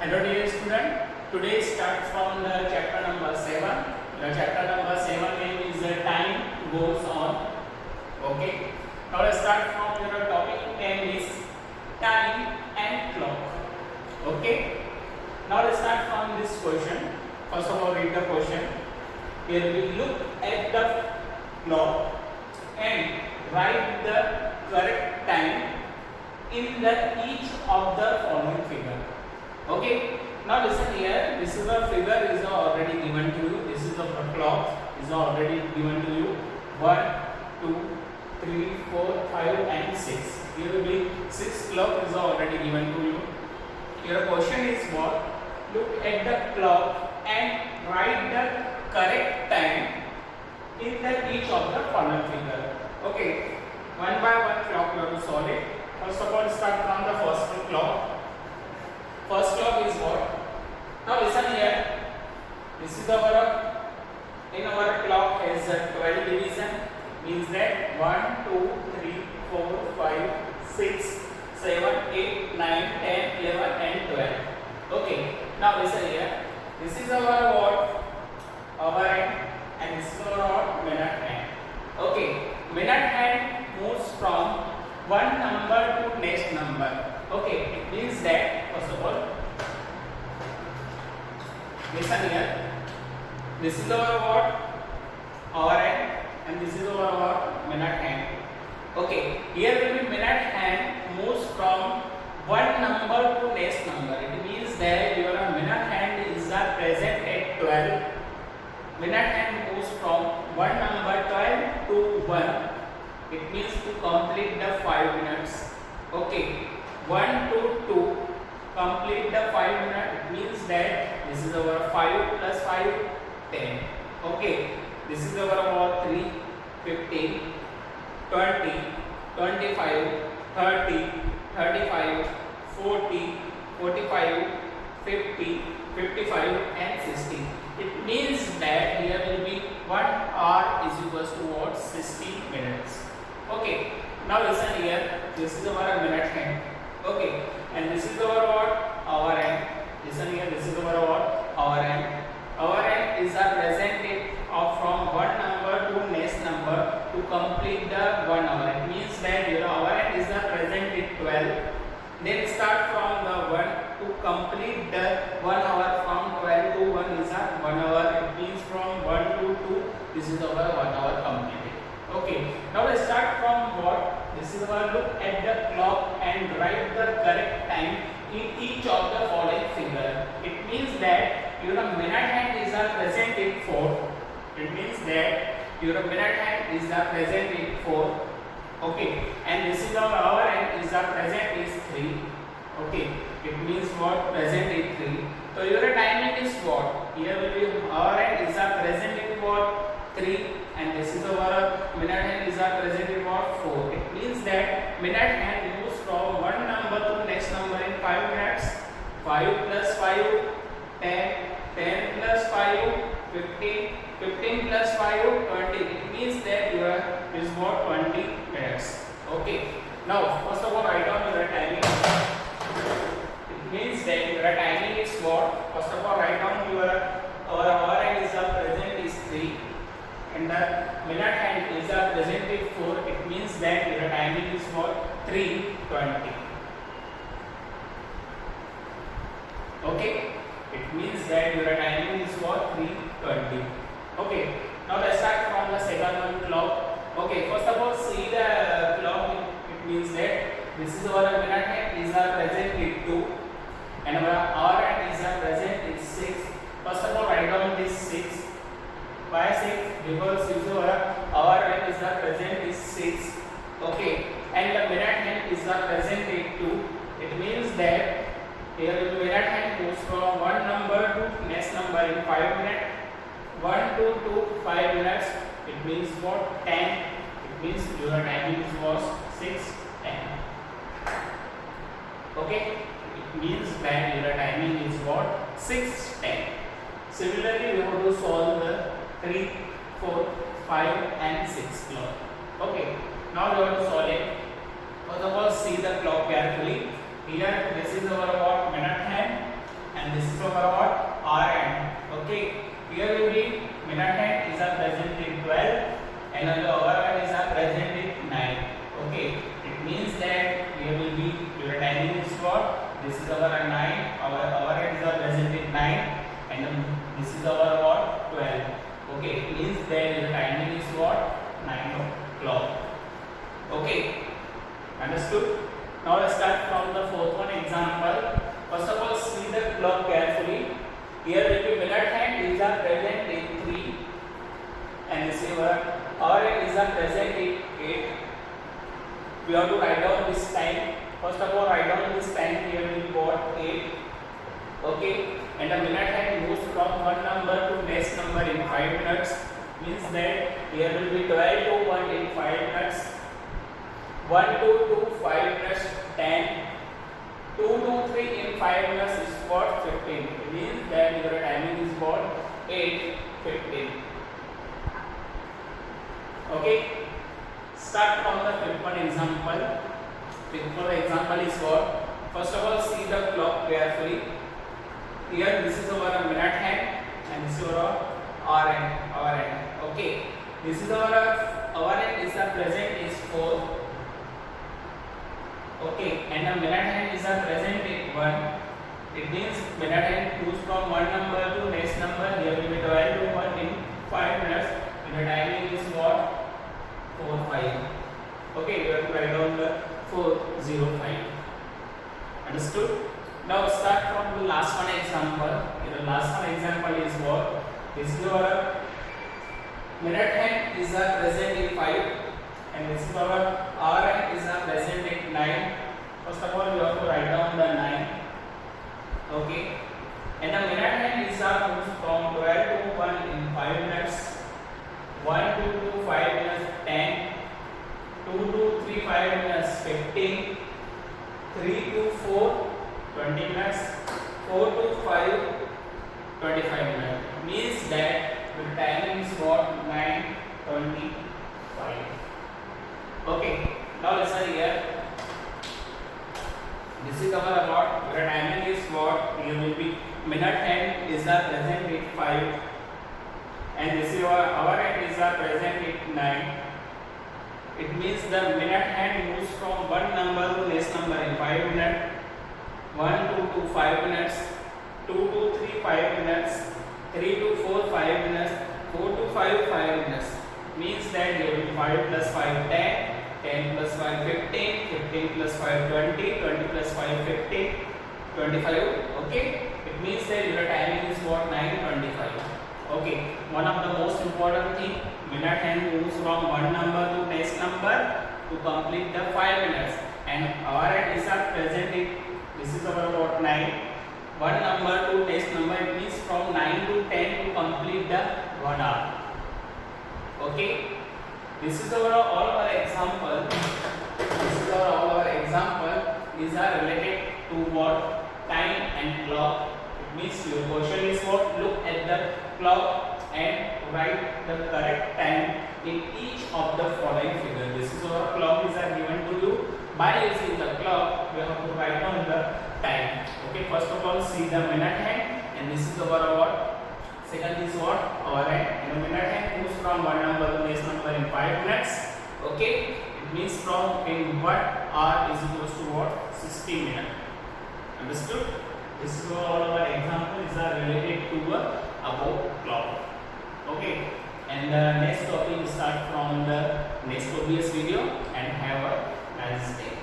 Hello dear student, today start from the chapter number 7. The chapter number 7 name is time goes on. Okay. Now let's start from your topic name is time and clock. Okay. Now let's start from this question. First of all read the question. Here we look at the clock and write the correct time in the each of the following figure. Okay, now listen here. This is the figure is already given to you. This is the clock is already given to you. 1, 2, 3, 4, 5 and 6. Here will be 6 clock is already given to you. Your question is what? Look at the clock and write the correct time in the each of the following figure. Okay, one by one clock you have to solve it. First of all, start from the first clock. First clock is what? Now listen here. This is our in our clock has 12 division, means that 1, 2, 3, 4, 5, 6, 7, 8, 9, 10, 11 and 12. Okay. Now listen here. This is our what? Our hand, and this is our what? Minute hand. Okay. Minute hand moves from one number to next number. Okay, it means that first of all, listen here. This is our what? Our hand, and this is our what? Minute hand. Okay, here will be minute hand moves from one number to next number. It means that your minute hand is present at 12. Minute hand moves from one number 12 to 1. It means to complete the 5 minutes. Okay. 1 to 2 complete the 5 minutes. It means that this is our 5 plus 5 10. Okay, this is our 3 15 20 25 30 35 40 45 50 55 and 60. It means that here will be 1 hour is equals to what? 60 minutes. Okay, now listen here. This is our minute hand. Okay, and this is our what? Our end. Listen here, this is our what? Our end. Our end is represented from one number to next number to complete the 1 hour. It means that your our end is represented 12. Then start from the 1 to complete the 1 hour. From 12 to 1 is 1 hour. It means from 1 to 2, this is our 1 hour completed. Okay, now let's start from what? This is our look at the clock and write the correct time in each of the following figure. It means that your minute hand is represented 4. It means that your minute hand is represented 4. Okay, and this is our hour hand is present is 3. Okay, it means what? Present is 3. So your timing is what? Here will be hour hand is present in what? 3. And this is our minute hand is represented what? 4. It means that minute hand moves from one number to next number in 5 minutes. 5 plus 5 10, 10 plus 5 15, 15 plus 5 20. It means that your is what? 20 minutes. Okay, now first of all write down your timing. It means that your timing is what? First of all write down your our hour hand is present is 3 and the minute hand is presented 4. It means that your timing is what? 3:20. Okay, it means that your timing is what? 3:20. Okay, now let's start from the second one, clock. Okay, first of all see the clock. It means that this is our minute hand is present is 2 and our hour hand is present is 6. First of all write down this 6. Why 6? Because our hour hand is present is 6. Okay, and the minute hand is present is 2. It means that here the minute hand goes from one number to next number in 5 minutes. 1 to 2 5 minutes. It means what? 10. It means your timing was 6:10. Okay, it means that your timing is what? 6:10. Similarly, we have to solve the 3, 4, 5 and 6 clock. Okay, now we have to solve it. First of all, see the clock carefully. Here, this is our what? Minute hand, and this is our what? Hour hand. Okay. Here will be minute hand is a present in 12 and on the hour hand is a present in 9. Okay. It means that here will be your timing is what? This is our 9. Our hand is a present in 9 and this is our what? 12. Okay. It means that your timing is what? 9 o'clock. Okay. Understood? Now let's start from the fourth one example. First of all, see the clock carefully. Here will be minute hand is a present in 3 and this is our hand is a present in 8. We have to write down this time. First of all, write down this time. Here will be what? 8. Okay. And the minute hand moves from one number to next number in 5 minutes. Means that here will be 12 to 1 in 5 minutes. 1 to 2 5 minutes 10. 2 to 3 in 5 minutes is what? 15. It means that your timing is what? 8:15. Okay. Start from the fifth one example. Fifth one example is what? First of all, see the clock carefully. Here this is our minute hand and this is our hour hand. Okay. This is our hand is the present is 4. Okay, and the minute hand is a present in 1. It means minute hand moves from one number to next number. Here will be 12 to 1 in 5 minutes. And the timing is what? 4:05. Okay, we have to write down the 4:05. Understood? Now start from the last one example. The last one example is what? This is our minute hand is a present in 5. And this is our hour hand is a present in 9. First of all, we have to write down the 9. Okay. And the minute hand is a moves from 12 to 1 in 5 minutes. 1 to 2 5 minutes 10. 2 to 3 5 minutes 15. 3 to 4 20 minutes. 4 to 5 25 minutes. Means that the timing is what? 9:25. Okay, now listen here. This is our what? Your timing is what? Here will be minute hand is a present at 5 and this is our hour hand is a present at 9. It means the minute hand moves from one number to next number in 5 minutes. 1 to 2 5 minutes. 2 to 3 5 minutes. 3 to 4 5 minutes. 4 to 5 5 minutes. Means that here will be 5 plus 5 10. 10 plus 5 15, 15 plus 5 20, 20 plus 5 15, 25. Okay, it means that your timing is what? 9:25. Okay, one of the most important thing, minute hand moves from one number to next number to complete the 5 minutes and hour hand is a present in, this is our what? 9. One number to next number, it means from 9 to 10 to complete the 1 hour. Okay. This is all our example. This is all our example is related to what? Time and clock. It means your question is what? Look at the clock and write the correct time in each of the following figure. This is our clock is given to you. By using the clock, we have to write down the time. Okay. First of all, see the minute hand, and this is our what? Second is what? Hour hand. And the minute hand moves from one number to next number in 5 minutes. Okay. It means from in what hour is equals to what? 60 minutes. Understood? This is all our examples are related to about clock. Okay. And the next topic will start from the next obvious video and have a nice day.